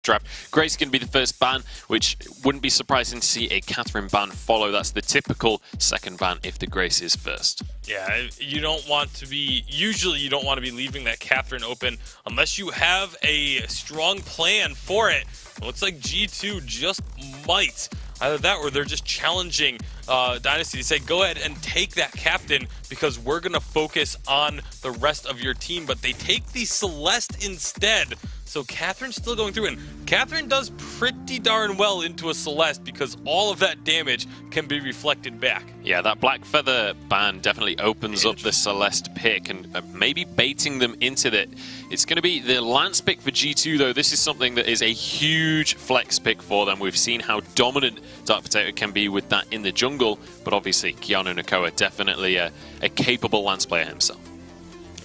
draft. Grace can be the first ban, which wouldn't be surprising to see a Catherine ban follow. That's the typical second ban if the Grace is first. Yeah, you don't want to be, usually you don't want to be leaving that Catherine open unless you have a strong plan for it. It looks like G2 just might. Either that or they're just challenging Dynasty to say, go ahead and take that captain because we're going to focus on the rest of your team. But they take the Celeste instead. So Catherine's still going through, and Catherine does pretty darn well into a Celeste because all of that damage can be reflected back. Yeah, that Black Feather ban definitely opens up the Celeste pick and maybe baiting them into that. It's going to be the Lance pick for G2, though. This is something that is a huge flex pick for them. We've seen how dominant Dark Potato can be with that in the jungle, but obviously Keanu Nakoa definitely a capable Lance player himself.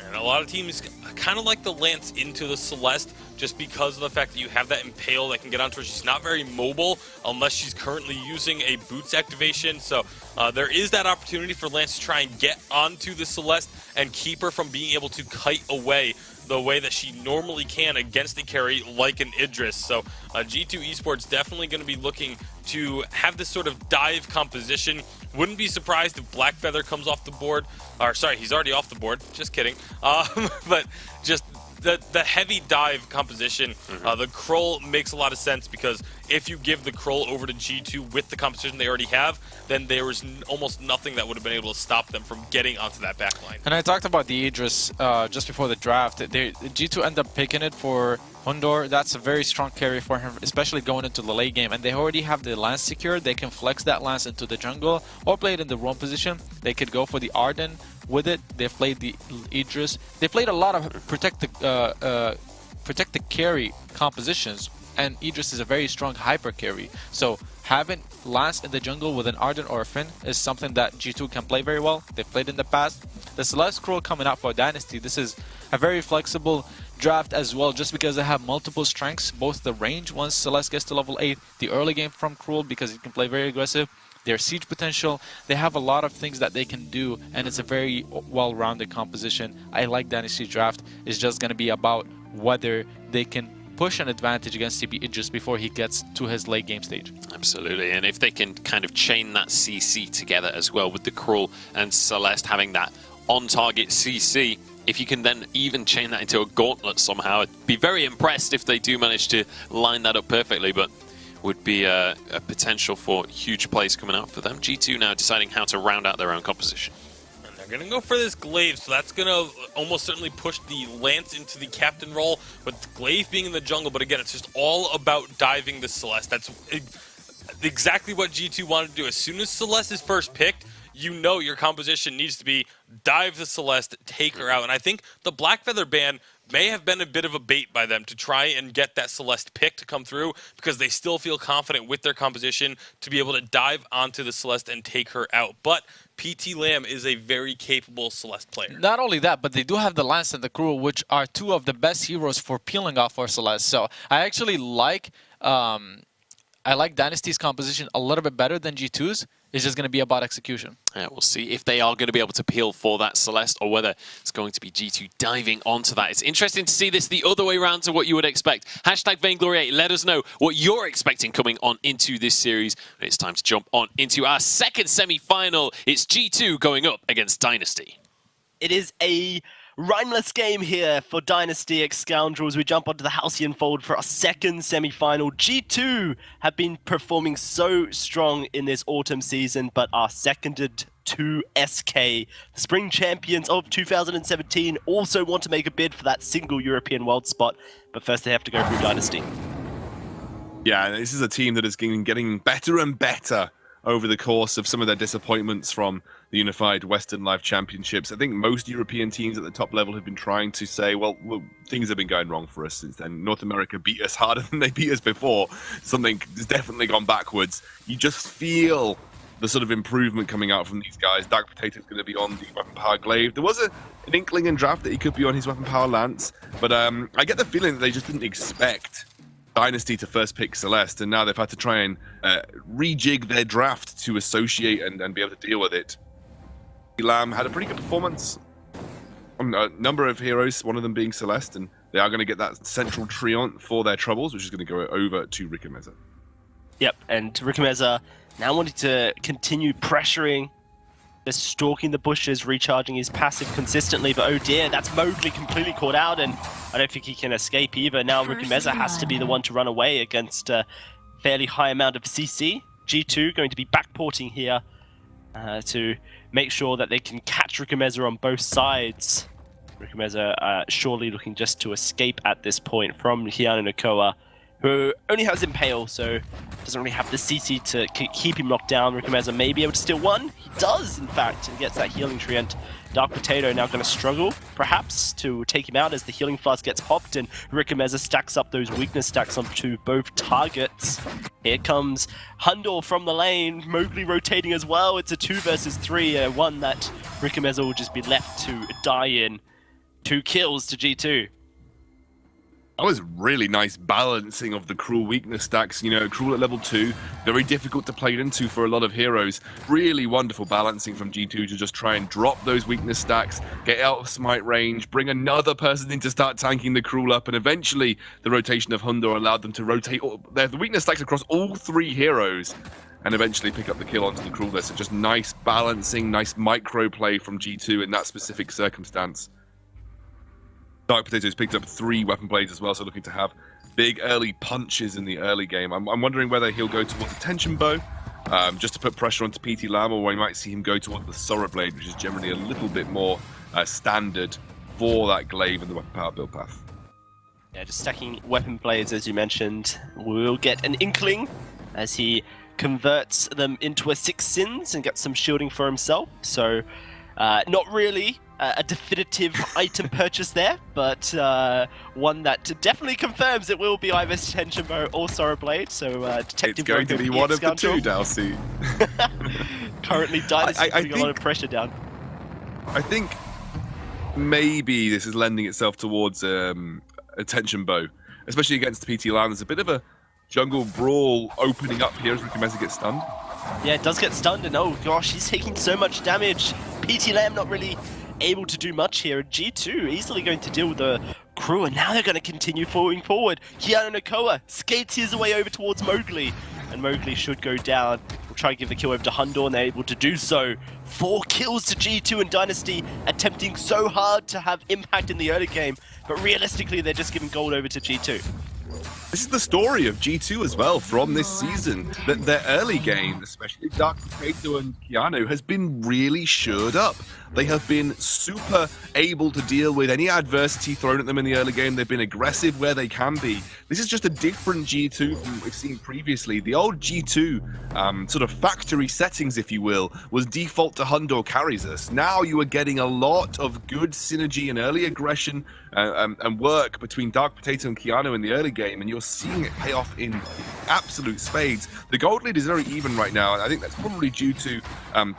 And a lot of teams kind of like the Lance into the Celeste just because of the fact that you have that Impale that can get onto her. She's not very mobile unless she's currently using a Boots activation. So there is that opportunity for Lance to try and get onto the Celeste and keep her from being able to kite away the way that she normally can against a carry like an Idris. So G2 Esports definitely going to be looking to have this sort of dive composition. Wouldn't be surprised if Black Feather comes off the board. Or sorry, he's already off the board. Just kidding. But just the heavy dive composition, the Kroll makes a lot of sense because if you give the Kroll over to G2 with the composition they already have, then there was almost nothing that would have been able to stop them from getting onto that backline. And I talked about the Idris just before the draft. G2 end up picking it for Hundor. That's a very strong carry for him, especially going into the late game. And they already have the Lance secured. They can flex that Lance into the jungle or play it in the roam position. They could go for the Arden with it. They played the Idris. They played a lot of protect the carry compositions, and Idris is a very strong hyper carry. So having Lance in the jungle with an Arden or a Finn is something that G2 can play very well. They've played in the past. The Celeste Scroll coming out for Dynasty, this is a very flexible draft as well, just because they have multiple strengths, both the range once Celeste gets to level 8, the early game from Cruel because he can play very aggressive, their siege potential. They have a lot of things that they can do, and it's a very well-rounded composition. I like Dynasty draft. It's just going to be about whether they can push an advantage against TP Idris before he gets to his late game stage. Absolutely, and if they can kind of chain that CC together as well with the Cruel and Celeste having that on-target CC, if you can then even chain that into a gauntlet somehow, I'd be very impressed if they do manage to line that up perfectly, but would be a potential for huge plays coming out for them. G2 now deciding how to round out their own composition. And they're going to go for this Glaive, so that's going to almost certainly push the Lance into the captain role, with Glaive being in the jungle. But again, it's just all about diving the Celeste. That's exactly what G2 wanted to do. As soon as Celeste is first picked, you know your composition needs to be dive the Celeste, take her out. And I think the Black Feather ban may have been a bit of a bait by them to try and get that Celeste pick to come through because they still feel confident with their composition to be able to dive onto the Celeste and take her out. But PT Lamb is a very capable Celeste player. Not only that, but they do have the Lance and the Cruel, which are two of the best heroes for peeling off for Celeste. So I actually like Dynasty's composition a little bit better than G2's. It's just going to be about execution. Yeah, we'll see if they are going to be able to peel for that Celeste or whether it's going to be G2 diving onto that. It's interesting to see this the other way around to what you would expect. Hashtag Vainglory8, let us know what you're expecting coming on into this series. It's time to jump on into our second semi-final. It's G2 going up against Dynasty. It is a rhymeless game here for Dynasty X Scoundrels. We jump onto the Halcyon Fold for our second semi-final. G2 have been performing so strong in this autumn season, but are seconded to SK. The spring champions of 2017 also want to make a bid for that single European world spot, but first they have to go through Dynasty. Yeah, this is a team that is getting better and better over the course of some of their disappointments from the Unified Western Live Championships. I think most European teams at the top level have been trying to say, well, things have been going wrong for us since then. North America beat us harder than they beat us before. Something has definitely gone backwards. You just feel the sort of improvement coming out from these guys. Dark Potato is going to be on the Weapon Power Glaive. There was an inkling in draft that he could be on his Weapon Power Lance, but I get the feeling that they just didn't expect Dynasty to first pick Celeste, and now they've had to try and rejig their draft to associate and be able to deal with it. Lamb had a pretty good performance on a number of heroes, one of them being Celeste, and They are going to get that central Treant for their troubles, which is going to go over to Rickameza. Yep, and Rickameza now wanting to continue pressuring, just stalking the bushes, recharging his passive consistently, but oh dear, that's Mowgli completely caught out, and I don't think he can escape either. Now Rickameza has to be the one to run away against a fairly high amount of CC. G2 going to be backporting here to make sure that they can catch Rickameza on both sides. Rickameza surely looking just to escape at this point from Keanu Nakoa, who only has Impale, so doesn't really have the CC to keep him knocked down. Rickameza may be able to steal one. He does, in fact, and gets that healing treant. Dark Potato now going to struggle, perhaps, to take him out as the healing flask gets popped, and Rickameza stacks up those weakness stacks onto both targets. Here comes Hundor from the lane, Mowgli rotating as well. It's a 2 versus 3, one that Rickameza will just be left to die in. 2 kills to G2. That was really nice balancing of the Cruel weakness stacks. You know, Cruel at level 2, very difficult to play into for a lot of heroes. Really wonderful balancing from G2 to just try and drop those weakness stacks, get out of smite range, bring another person in to start tanking the Cruel up, and eventually the rotation of Hundor allowed them to rotate their weakness stacks across all 3 heroes and eventually pick up the kill onto the Cruel there. So just nice balancing, nice micro play from G2 in that specific circumstance. Dark Potatoes picked up 3 weapon blades as well, so looking to have big early punches in the early game. I'm wondering whether he'll go towards the tension bow, just to put pressure onto PT Lam, or we might see him go towards the Sora blade, which is generally a little bit more standard for that glaive and the weapon power build path. Yeah, just stacking weapon blades, as you mentioned. We'll get an inkling as he converts them into a 6 sins and gets some shielding for himself. So, not really a definitive item purchase there, but one that definitely confirms it will be either Tension Bow or Sorrow Blade. So Detective it's going to be one of the 2, Dalsy. Currently, Dynasty putting a lot of pressure down. I think maybe this is lending itself towards a Tension Bow, especially against PT Lam. There's a bit of a jungle brawl opening up here as Rickameza gets stunned. Yeah, it does get stunned, and oh gosh, he's taking so much damage. PT Lam not really able to do much here. G2 easily going to deal with the crew, and now they're going to continue falling forward. Keanu Nakoa skates his way over towards Mowgli, and Mowgli should go down. We'll try and give the kill over to Hundor, and they're able to do so. 4 kills to G2 and Dynasty, attempting so hard to have impact in the early game, but realistically they're just giving gold over to G2. This is the story of G2 as well from this season, that their early game, especially Dark Potato and Keanu, has been really shored up. They have been super able to deal with any adversity thrown at them in the early game. They've been aggressive where they can be. This is just a different G2 from what we've seen previously. The old G2 sort of factory settings, if you will, was default to Hundor carries us. Now you are getting a lot of good synergy and early aggression and work between Dark Potato and Keanu in the early game, and you're seeing it pay off in absolute spades. The gold lead is very even right now, and I think that's probably due to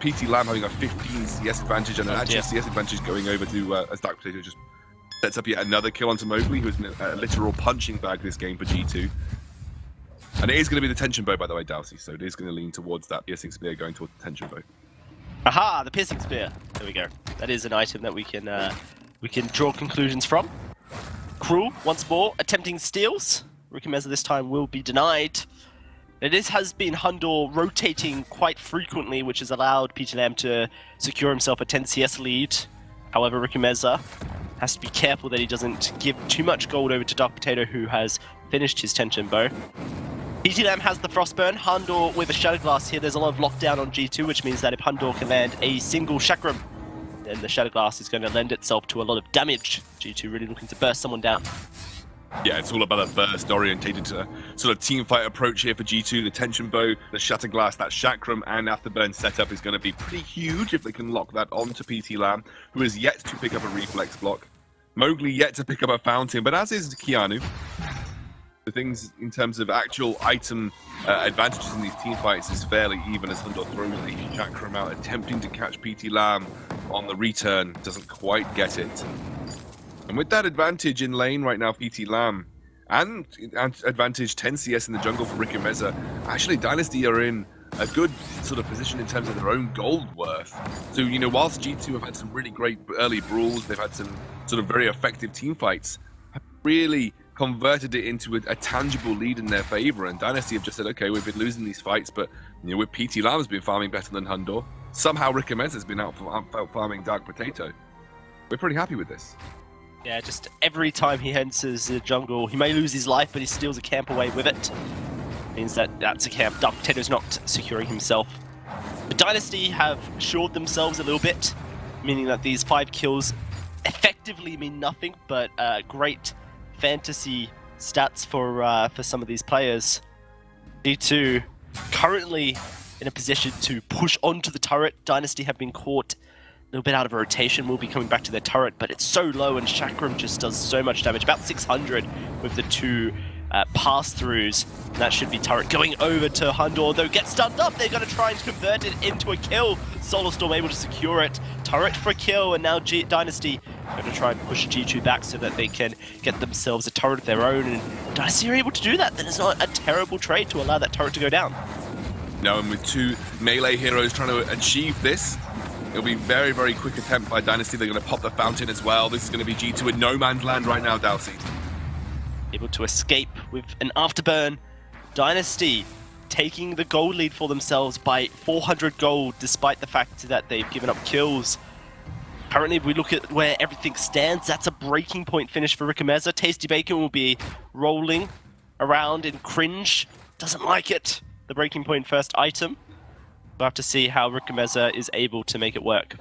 PT Lam having a 15 CS advantage and an actual CS advantage going over to as Dark Potato just sets up yet another kill onto Mowgli, who's a literal punching bag this game for G2. And it is going to be the tension bow, by the way, Dalsy, so it is going to lean towards that piercing spear going towards the tension bow. Aha, the piercing spear. There we go. That is an item that we can draw conclusions from. Cruel, once more, attempting steals. Rickameza this time will be denied. Has been Hundor rotating quite frequently, which has allowed PT Lam to secure himself a 10 CS lead. However, Rickameza has to be careful that he doesn't give too much gold over to Dark Potato, who has finished his tension bow. PT Lam has the Frostburn. Hundor with a Shadow Glass here. There's a lot of lockdown on G2, which means that if Hundor can land a single Chakram, then the Shadow Glass is going to lend itself to a lot of damage. G2 really looking to burst someone down. Yeah, it's all about a burst orientated sort of team fight approach here for G2. The tension bow, the shatter glass, that chakram and afterburn setup is going to be pretty huge if they can lock that onto PT Lam, who is yet to pick up a reflex block. Mowgli yet to pick up a fountain, but as is Keanu. The things in terms of actual item advantages in these team fights is fairly even as Hundor throws the chakram out, attempting to catch PT Lam on the return, doesn't quite get it. And with that advantage in lane right now, PT Lam, and advantage 10 CS in the jungle for Rickameza, actually Dynasty are in a good sort of position in terms of their own gold worth. So, you know, whilst G2 have had some really great early brawls, they've had some sort of very effective team fights, really converted it into a tangible lead in their favor. And Dynasty have just said, okay, we've been losing these fights, but with PT Lam's been farming better than Hundor. Somehow Rickamez has been out farming Dark Potato. We're pretty happy with this. Yeah, just every time he enters the jungle, he may lose his life, but he steals a camp away with it. Means that that's a camp. Dark Potato's not securing himself. The Dynasty have assured themselves a little bit, meaning that these 5 kills effectively mean nothing, but great fantasy stats for some of these players. G2 currently in a position to push onto the turret. Dynasty have been caught a little bit out of a rotation, will be coming back to their turret, but it's so low and Chakram just does so much damage, about 600 with the 2 pass-throughs. And that should be turret going over to Hundor, though gets stunned up. They're going to try and convert it into a kill. Solar able to secure it. Turret for a kill, and now Dynasty going to try and push G2 back so that they can get themselves a turret of their own, and Dynasty are able to do that. Then it's not a terrible trade to allow that turret to go down. No, and with 2 melee heroes trying to achieve this, it'll be very, very quick attempt by Dynasty. They're going to pop the fountain as well. This is going to be G2 in no man's land right now, Dowsy. Able to escape with an afterburn. Dynasty taking the gold lead for themselves by 400 gold, despite the fact that they've given up kills. Currently, if we look at where everything stands, that's a breaking point finish for Rickameza. Tasty Bacon will be rolling around in cringe. Doesn't like it. The breaking point first item. We'll have to see how Rickameza is able to make it work.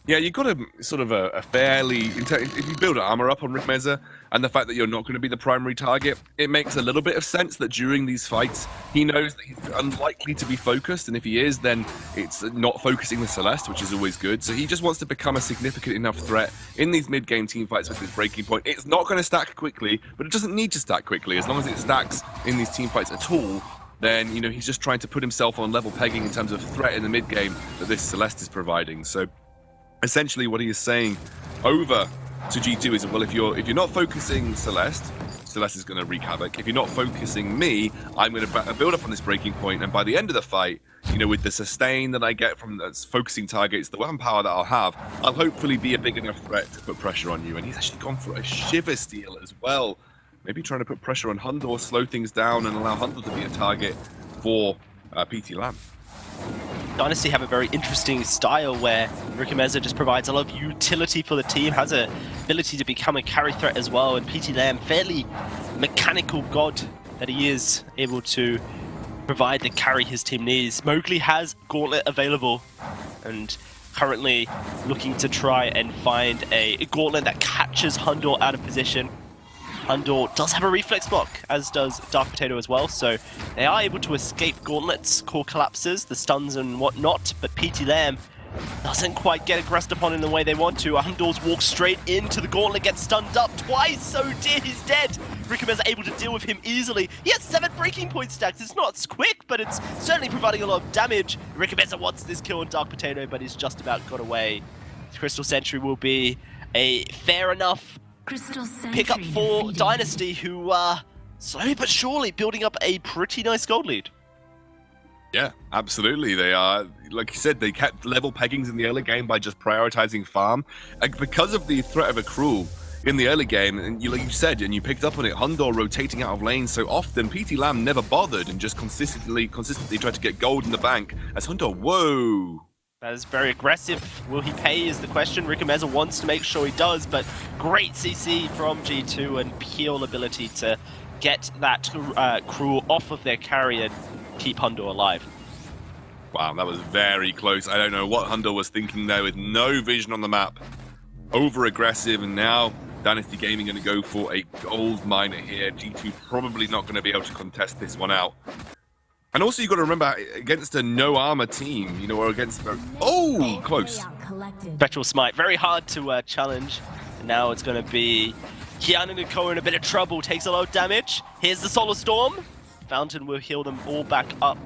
Yeah, you've got a sort of a fairly... If you build armor up on Rickameza, and the fact that you're not going to be the primary target, it makes a little bit of sense that during these fights, he knows that he's unlikely to be focused, and if he is, then it's not focusing the Celeste, which is always good. So he just wants to become a significant enough threat in these mid-game team fights with his breaking point. It's not going to stack quickly, but it doesn't need to stack quickly. As long as it stacks in these team fights at all, then, he's just trying to put himself on level pegging in terms of threat in the mid-game that this Celeste is providing. So essentially what he is saying over to G2 is, well, if you're not focusing Celeste is going to wreak havoc. If you're not focusing me, I'm going to build up on this breaking point, and by the end of the fight, with the sustain that I get from focusing targets, the weapon power that I'll have, I'll hopefully be a big enough threat to put pressure on you. And he's actually gone for a Shiver Steal as well. Maybe trying to put pressure on Hundor, slow things down, and allow Hundor to be a target for PT Lam. Dynasty have a very interesting style where Rickameza just provides a lot of utility for the team, has a ability to become a carry threat as well, and PT Lam, fairly mechanical god that he is, able to provide the carry his team needs. Mowgli has Gauntlet available, and currently looking to try and find a Gauntlet that catches Hundor out of position. Hundor does have a reflex block, as does Dark Potato as well, so they are able to escape Gauntlet's core collapses, the stuns and whatnot, but PT Lam doesn't quite get aggressed upon in the way they want to. Hundor's walks straight into the Gauntlet, gets stunned up twice, oh dear, he's dead! Rickameza able to deal with him easily. He has 7 breaking point stacks. It's not quick, but it's certainly providing a lot of damage. Rickameza wants this kill on Dark Potato, but he's just about got away. Crystal Sentry will be a fair enough pick up for Dynasty, who are slowly but surely building up a pretty nice gold lead. Yeah, absolutely. They are, like you said, they kept level peggings in the early game by just prioritizing farm. Because of the threat of a Cruel in the early game, and like you said, and you picked up on it, Hundor rotating out of lane so often, PT Lam never bothered and just consistently tried to get gold in the bank. As Hundor, whoa! That is very aggressive. Will he pay is the question. Rickameza wants to make sure he does, but great CC from G2 and pure ability to get that Cruel off of their carry and keep Hundor alive. Wow, that was very close. I don't know what Hundor was thinking there with no vision on the map. Over aggressive, and now Dynasty Gaming going to go for a gold miner here. G2 probably not going to be able to contest this one out. And also, you've got to remember, against a no-armor team, or against... Oh, close. Spectral Smite, very hard to challenge. And now it's going to be Keanu Nicole in a bit of trouble, takes a lot of damage. Here's the Solar Storm. Fountain will heal them all back up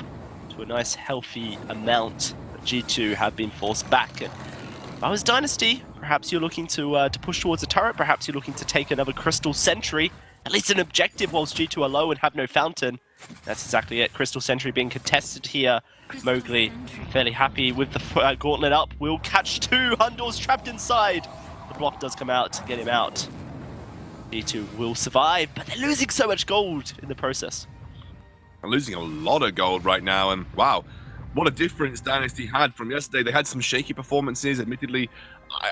to a nice, healthy amount. But G2 have been forced back. And if I was Dynasty, perhaps you're looking to push towards a turret, perhaps you're looking to take another Crystal Sentry. At least an objective whilst G2 are low and have no Fountain. That's exactly it. Crystal Sentry being contested here. Mowgli fairly happy with the Gauntlet up. Will catch 2. Hundor's trapped inside. The block does come out to get him out. G2 will survive, but they're losing so much gold in the process. They're losing a lot of gold right now, and wow, what a difference Dynasty had from yesterday. They had some shaky performances, admittedly.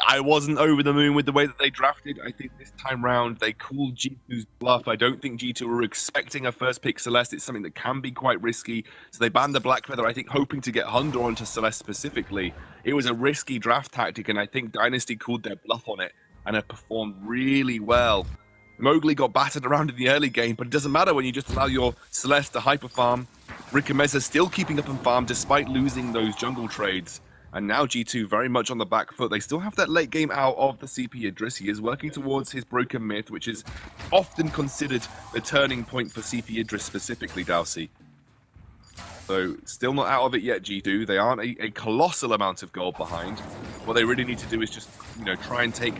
I wasn't over the moon with the way that they drafted. I think this time round they called G2's bluff. I don't think G2 were expecting a first pick Celeste. It's something that can be quite risky. So they banned the Black Feather, I think, hoping to get Hundo onto Celeste specifically. It was a risky draft tactic, and I think Dynasty called their bluff on it and have performed really well. Mowgli got battered around in the early game, but it doesn't matter when you just allow your Celeste to hyper farm. Rickameza still keeping up in farm despite losing those jungle trades. And now G2 very much on the back foot. They still have that late game out of the CP Idris. He is working towards his broken myth, which is often considered the turning point for CP Idris specifically, Dowsey. So still not out of it yet, G2. They aren't a colossal amount of gold behind. What they really need to do is just, try and take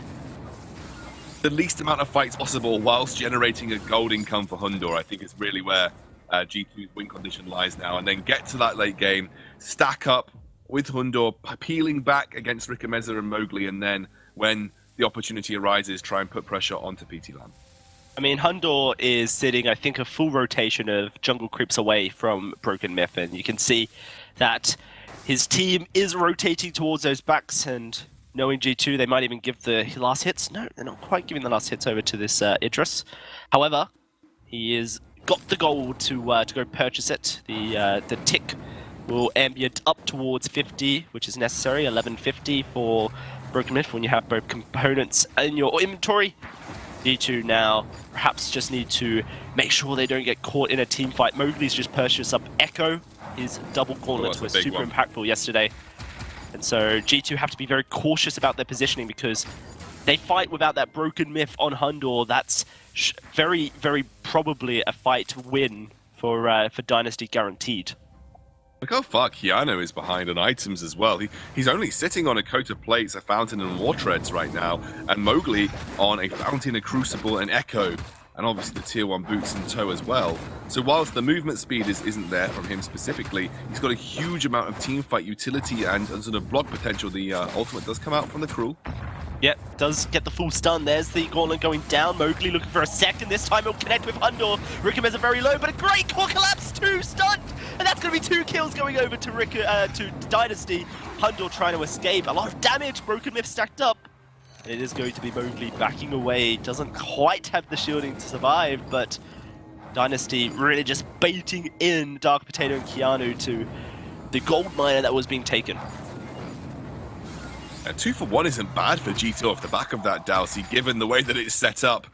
the least amount of fights possible whilst generating a gold income for Hundor. I think it's really where G2's win condition lies now. And then get to that late game, stack up with Hundor, peeling back against Rickameza and Mowgli, and then when the opportunity arises, try and put pressure onto PT Lam. I mean, Hundor is sitting, I think, a full rotation of jungle creeps away from Broken Myth, and you can see that his team is rotating towards those backs, and knowing G2, they might even give the last hits. No, they're not quite giving the last hits over to this Idris. However, he has got the gold to go purchase it. The tick will ambient up towards 50, which is necessary, 1150 for Broken Myth when you have both components in your inventory. G2 now perhaps just need to make sure they don't get caught in a team fight. Mowgli's just purchased up Echo. His double gauntlets were super impactful yesterday. And so G2 have to be very cautious about their positioning because they fight without that Broken Myth on Hundor. That's very, very probably a fight to win for Dynasty guaranteed. Look how far Keanu is behind on items as well. He's only sitting on a coat of plates, a fountain, and war treads right now, and Mowgli on a fountain, a crucible, an echo, and obviously the tier 1 boots in tow as well. So whilst the movement speed isn't there from him specifically, he's got a huge amount of teamfight utility and sort of block potential. The ultimate does come out from the Cruel. Yep, does get the full stun. There's the gauntlet going down. Mowgli looking for a second. This time he'll connect with Hundor. Rickameza very low, but a great core collapse. 2 stunned. And that's going to be 2 kills going over to Dynasty. Hundor trying to escape. A lot of damage. Broken Myth stacked up. And it is going to be Mowgli backing away. Doesn't quite have the shielding to survive, but Dynasty really just baiting in Dark Potato and Keanu to the gold miner that was being taken. 2 for 1 isn't bad for G2 off the back of that, Dowsey, given the way that it's set up.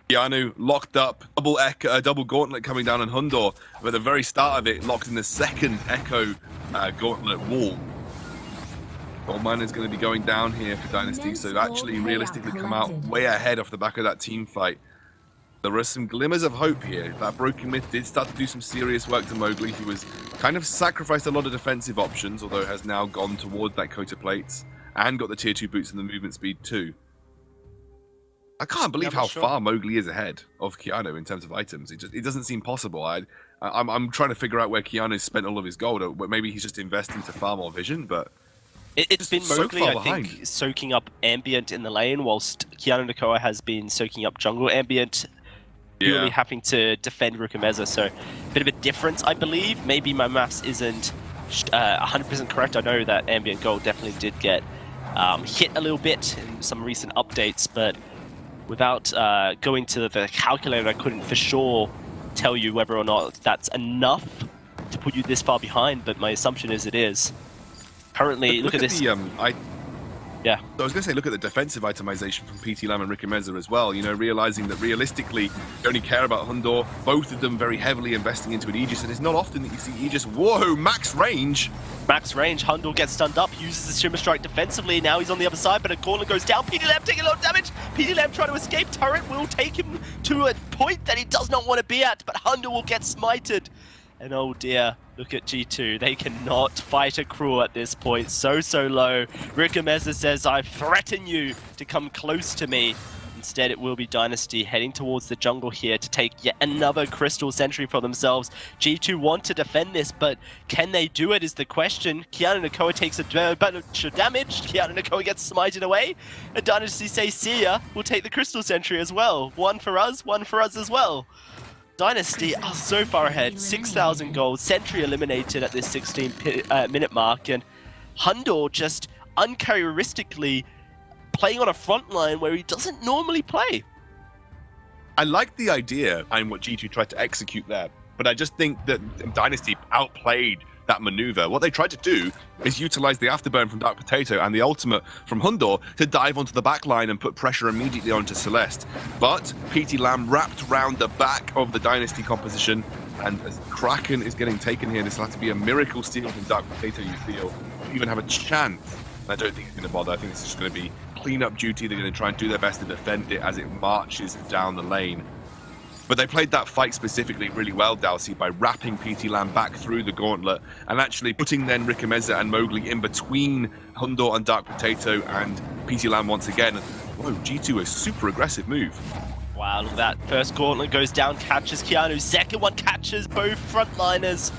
Keanu locked up, double gauntlet coming down on Hundor, but at the very start of it, locked in the second Echo gauntlet wall. Gold Miner's going to be going down here for Dynasty, so actually realistically come out way ahead off the back of that team fight. There are some glimmers of hope here. That Broken Myth did start to do some serious work to Mowgli. He was kind of sacrificed a lot of defensive options, although has now gone towards that coat of plates. And got the tier 2 boots and the movement speed too. I can't believe how far Mowgli is ahead of Keanu in terms of items. It doesn't seem possible. I'm trying to figure out where Keanu's spent all of his gold. Or maybe he's just investing to far more vision, but it's been Mowgli, I think, soaking up ambient in the lane, whilst Keanu Nakoa has been soaking up jungle ambient, really having to defend Rickameza. So a bit of a difference, I believe. Maybe my maths isn't 100% correct. I know that ambient gold definitely did get hit a little bit in some recent updates, but without going to the calculator, I couldn't for sure tell you whether or not that's enough to put you this far behind, but my assumption is it is. Currently, look at this. Yeah. So I was going to say, look at the defensive itemization from PT Lam and Rickameza as well. Realizing that realistically, you only care about Hundor. Both of them very heavily investing into an Aegis, and it's not often that you see Aegis. Whoa, max range! Max range. Hundor gets stunned up, uses the Shimmer Strike defensively. Now he's on the other side, but a gauntlet goes down. PT Lam taking a lot of damage. PT Lam trying to escape. Turret will take him to a point that he does not want to be at, but Hundor will get smited. And oh dear, look at G2. They cannot fight a Cruel at this point. So low. Rickameza says, I threaten you to come close to me. And Instead, it will be Dynasty heading towards the jungle here to take yet another Crystal Sentry for themselves. G2 want to defend this, but can they do it is the question. Kiana Nakoa takes a bunch of damage. Kiana Nakoa gets smited away. And Dynasty say, see ya, we'll take the Crystal Sentry as well. One for us as well. Dynasty are so far ahead, 6,000 gold, Sentry eliminated at this 16-minute mark, and Hundor just uncharacteristically playing on a front line where he doesn't normally play. I like the idea and what G2 tried to execute there, but I just think that Dynasty outplayed that maneuver. What they tried to do is utilize the afterburn from Dark Potato and the ultimate from Hundor to dive onto the back line and put pressure immediately onto Celeste. But PT Lamb wrapped around the back of the Dynasty composition, and as Kraken is getting taken here, this will have to be a miracle steal from Dark Potato, you feel, to even have a chance. And I don't think it's going to bother. I think it's just going to be cleanup duty. They're going to try and do their best to defend it as it marches down the lane. But they played that fight specifically really well, Dalsy, by wrapping PT Lamb back through the gauntlet and actually putting then Rikameza and Mowgli in between Hundor and Dark Potato and PT Lamb once again. Whoa, G2 a super aggressive move. Wow, look at that. First gauntlet goes down, catches Keanu. Second one catches both frontliners.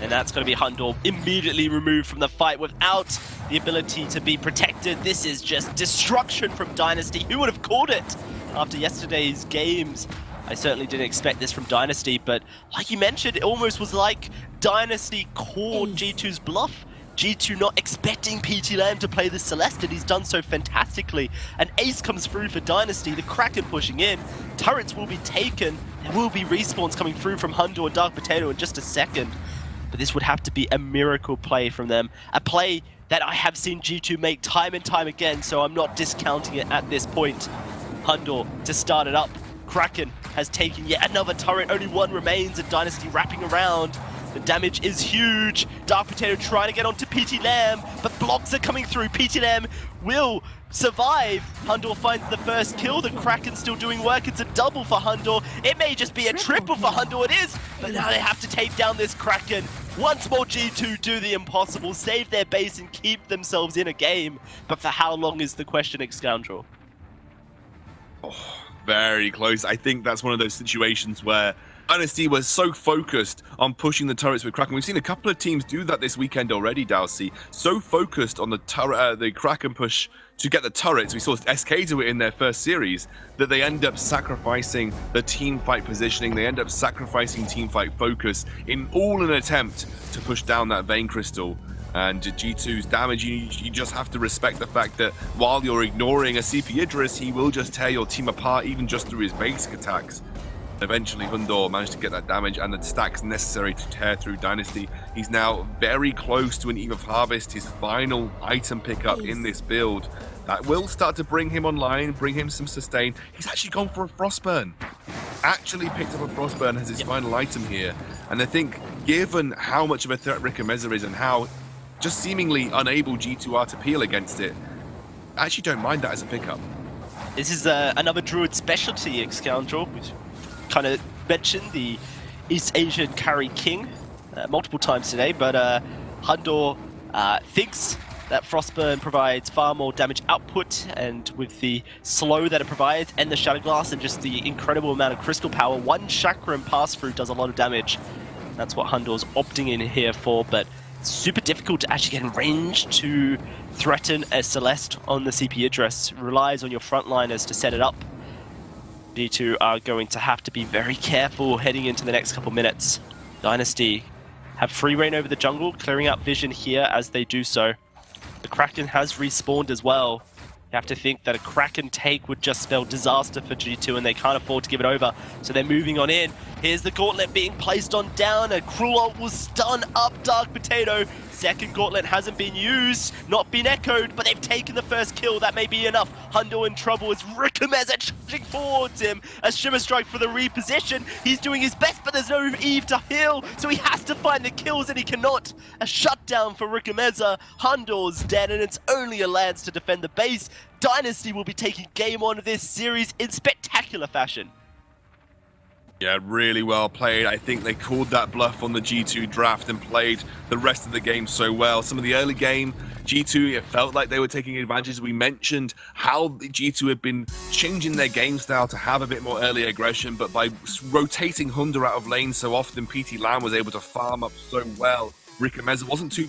And that's going to be Hundor immediately removed from the fight without the ability to be protected. This is just destruction from Dynasty. Who would have called it after yesterday's games? I certainly didn't expect this from Dynasty, but like you mentioned, it almost was like Dynasty called G2's bluff. G2 not expecting PT Lamb to play the Celeste, and he's done so fantastically. An ace comes through for Dynasty, the Kraken pushing in, turrets will be taken, there will be respawns coming through from Hundor and Dark Potato in just a second. But this would have to be a miracle play from them, a play that I have seen G2 make time and time again, so I'm not discounting it at this point. Hundor to start it up. Kraken has taken yet another turret, only one remains, and Dynasty wrapping around. The damage is huge. Dark Potato trying to get onto PT Lamb, but blocks are coming through. PT Lamb will survive. Hundor finds the first kill. The Kraken still doing work. It's a double for Hundor. It may just be a triple for Hundor. It is, but now they have to take down this Kraken. Once more, G2 do the impossible, save their base and keep themselves in a game. But for how long is the question, Scoundrel? Oh, very close. I think that's one of those situations where Dynasty was so focused on pushing the turrets with Kraken. We've seen a couple of teams do that this weekend already, Dalsy. So focused on the Kraken push to get the turrets. We saw SK do it in their first series, that they end up sacrificing the team fight positioning. They end up sacrificing team fight focus in all an attempt to push down that Vein Crystal. And G2's damage, you just have to respect the fact that while you're ignoring a CP Idris, he will just tear your team apart, even just through his basic attacks. Eventually, Hundor managed to get that damage and the stacks necessary to tear through Dynasty. He's now very close to an Eve of Harvest, his final item pickup in this build. That will start to bring him online, bring him some sustain. He's actually gone for a Frostburn. Actually picked up a Frostburn as his final item here. And I think, given how much of a threat Rikameza is and how just seemingly unable G2 are to peel against it, I actually don't mind that as a pickup. This is another Druid specialty, Scoundrel, which kind of mentioned the East Asian carry king multiple times today, but Hundor thinks that Frostburn provides far more damage output, and with the slow that it provides and the Shadow Glass and just the incredible amount of crystal power, one Chakram pass-through does a lot of damage. That's what Hundor's opting in here for, but it's super difficult to actually get in range to threaten a Celeste on the CP address. It relies on your frontliners to set it up. G2 are going to have to be very careful heading into the next couple minutes. Dynasty have free reign over the jungle, clearing out vision here as they do so. The Kraken has respawned as well. You have to think that a Kraken take would just spell disaster for G2, and they can't afford to give it over, so they're moving on in. Here's the gauntlet being placed on down. A cruel ult will stun up Dark Potato. Second gauntlet hasn't been used, not been echoed, but they've taken the first kill. That may be enough. Hundor in trouble as Rikameza charging forwards him. A Shimmer Strike for the reposition. He's doing his best, but there's no Eve to heal, so he has to find the kills, and he cannot. A shutdown for Rikameza. Hundor's dead, and it's only a Lance to defend the base. Dynasty will be taking game on of this series in spectacular fashion. Yeah, really well played. I think they called that bluff on the G2 draft and played the rest of the game so well. Some of the early game, G2, it felt like they were taking advantage. We mentioned how the G2 had been changing their game style to have a bit more early aggression, but by rotating Hunter out of lane so often, PT Lam was able to farm up so well. Rikameza wasn't too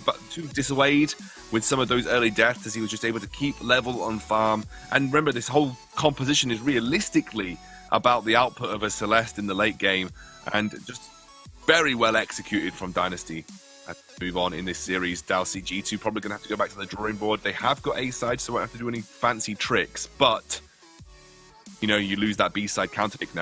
dissuaded with some of those early deaths, as he was just able to keep level on farm. And remember, this whole composition is realistically about the output of a Celeste in the late game, and just very well executed from Dynasty. Move on in this series. Dalsy G2 probably going to have to go back to the drawing board. They have got A side, so won't have to do any fancy tricks, but you know, you lose that B side counter pick now.